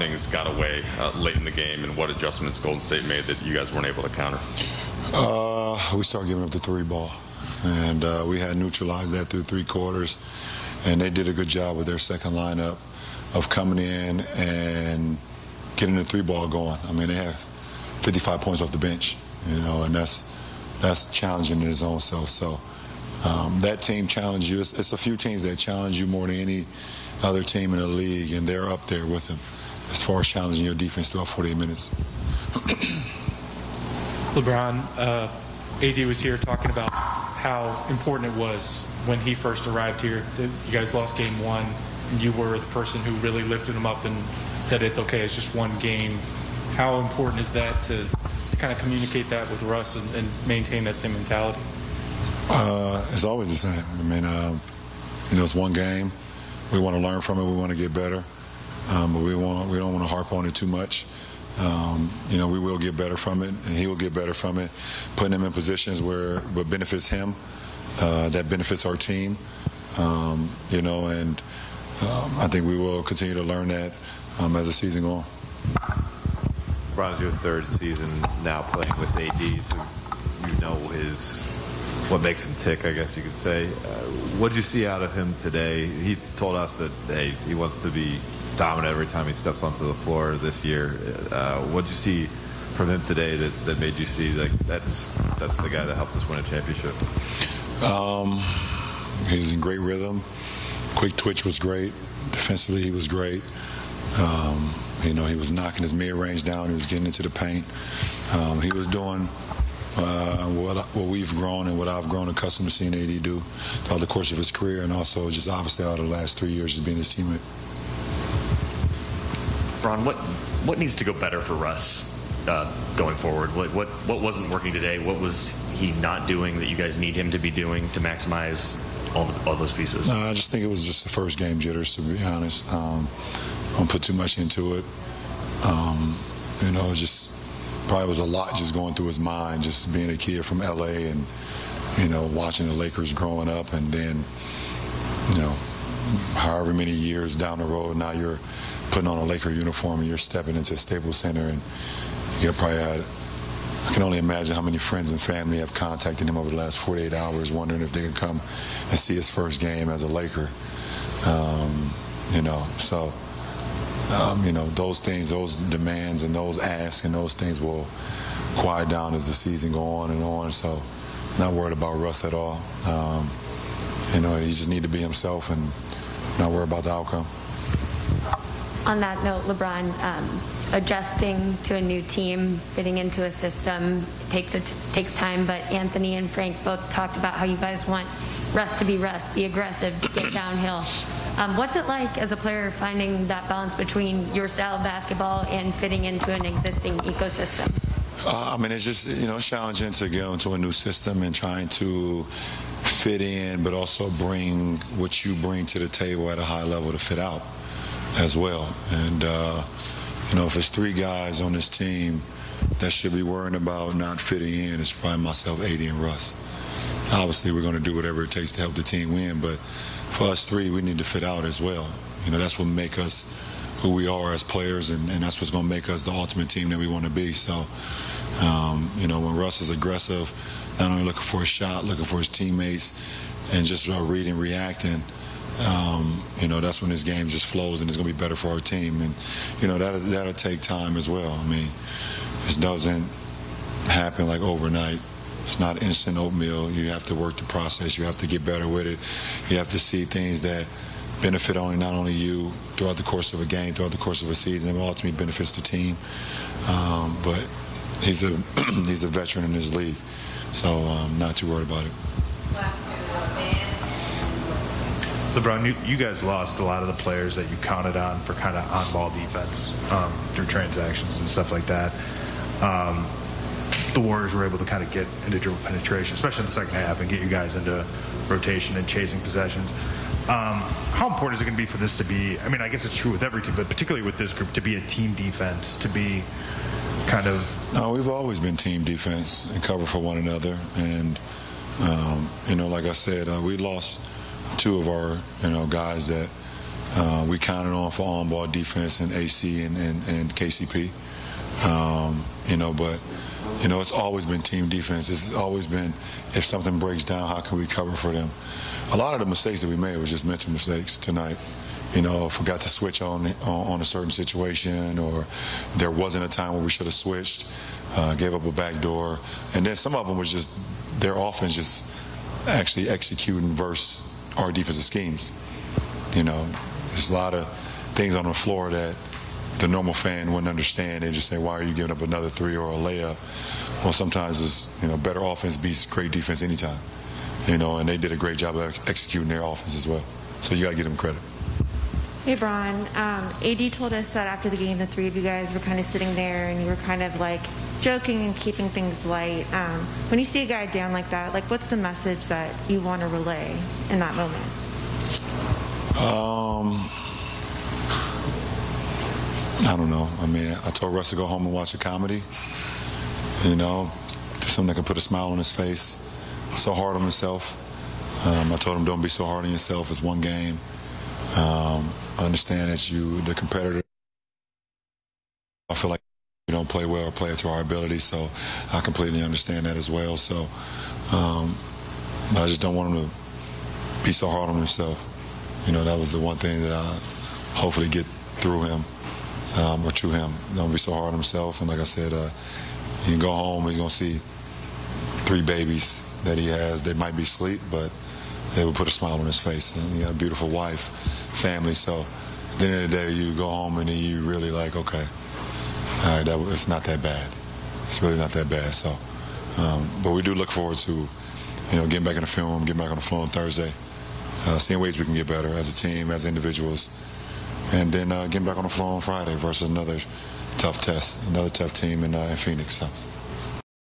things got away late in the game, and what adjustments Golden State made that you guys weren't able to counter? We started giving up the three ball, and we had neutralized that through 3 quarters, and they did a good job with their second lineup of coming in and getting the 3 ball going. I mean, they have 55 points off the bench, and that's challenging in its own self. So that team challenged you. It's a few teams that challenge you more than any other team in the league, and they're up there with them as far as challenging your defense throughout 48 minutes. LeBron, AD was here talking about how important it was when he first arrived here. You guys lost game 1, and you were the person who really lifted him up and said it's okay, it's just one game. How important is that to kind of communicate that with Russ and maintain that same mentality? It's always the same. I mean, it's one game. We want to learn from it. We want to get better, but we don't want to harp on it too much. We will get better from it, and he will get better from it. Putting him in positions where what benefits him, that benefits our team, and I think we will continue to learn that as the season goes on. LeBron's your 3rd season now playing with AD, so what makes him tick, I guess you could say. What did you see out of him today? He told us that, hey, he wants to be dominant every time he steps onto the floor this year. What did you see from him today that made you see like that's the guy that helped us win a championship? He was in great rhythm. Quick twitch was great. Defensively, he was great. He was knocking his mid-range down. He was getting into the paint. He was doing what we've grown and what I've grown accustomed to seeing AD do throughout the course of his career, and also just obviously out of the last 3 years just being his teammate. Ron, what needs to go better for Russ going forward? What wasn't working today? What was he not doing that you guys need him to be doing to maximize all those pieces? I just think it was just the first game jitters, to be honest. I don't put too much into it. Just probably was a lot just going through his mind, just being a kid from LA and, watching the Lakers growing up, and then, however many years down the road, now you're putting on a Laker uniform and you're stepping into Staples Center, and you probably had, I can only imagine how many friends and family have contacted him over the last 48 hours wondering if they can come and see his first game as a Laker. Those things, those demands and those asks and those things will quiet down as the season go on and on. So not worried about Russ at all. He just need to be himself and not worry about the outcome. On that note, LeBron, adjusting to a new team, fitting into a system, takes time, but Anthony and Frank both talked about how you guys want Russ to be Russ, be aggressive, get downhill. What's it like as a player finding that balance between your style of basketball and fitting into an existing ecosystem? It's just, it's challenging to go into a new system and trying to fit in, but also bring what you bring to the table at a high level to fit out as well. And, if it's 3 guys on this team that should be worrying about not fitting in, it's probably myself, AD, and Russ. Obviously, we're going to do whatever it takes to help the team win, but for us 3, we need to fit out as well. That's what make us who we are as players, and that's what's going to make us the ultimate team that we want to be. So, when Russ is aggressive, not only looking for a shot, looking for his teammates, and just reading, reacting, that's when his game just flows, and it's going to be better for our team. And, that'll take time as well. This doesn't happen like overnight. It's not instant oatmeal. You have to work the process. You have to get better with it. You have to see things that benefit not only you throughout the course of a game, throughout the course of a season, and ultimately benefits the team. But he's a veteran in his league, so I'm not too worried about it. LeBron, you guys lost a lot of the players that you counted on for kind of on-ball defense through transactions and stuff like that. The Warriors were able to kind of get into dribble penetration, especially in the second half, and get you guys into rotation and chasing possessions. How important is it going to be for this to be, I guess it's true with every team, but particularly with this group, to be a team defense, to be kind of... No, we've always been team defense and cover for one another. And, like I said, we lost 2 of our, guys that we counted on for on-ball defense and AC and KCP. But it's always been team defense. It's always been, if something breaks down, how can we cover for them? A lot of the mistakes that we made were just mental mistakes tonight. Forgot to switch on a certain situation, or there wasn't a time where we should have switched, gave up a back door. And then some of them was just their offense just actually executing versus our defensive schemes. There's a lot of things on the floor that the normal fan wouldn't understand. They just say, why are you giving up another three or a layup? Well, sometimes it's, better offense beats great defense anytime. And they did a great job of executing their offense as well. So you got to give them credit. Hey, Bron. AD told us that after the game, the three of you guys were kind of sitting there and you were kind of like joking and keeping things light. When you see a guy down like that, what's the message that you want to relay in that moment? I don't know. I told Russ to go home and watch a comedy. Something that can put a smile on his face. So hard on himself. I told him, don't be so hard on yourself. It's one game. I understand that the competitor, I feel like you don't play well or play it to our ability, so I completely understand that as well. So, but I just don't want him to be so hard on himself. That was the one thing that I hopefully get through him or to him. Don't be so hard on himself. And like I said, he can go home. He's going to see 3 babies that he has. They might be asleep, but they would put a smile on his face. And he got a beautiful wife, family. So at the end of the day, you go home and you really like, okay, all right, it's not that bad. It's really not that bad. So, but we do look forward to, getting back in the film room, getting back on the floor on Thursday, seeing ways we can get better as a team, as individuals, and then getting back on the floor on Friday versus another tough test, another tough team in Phoenix. So.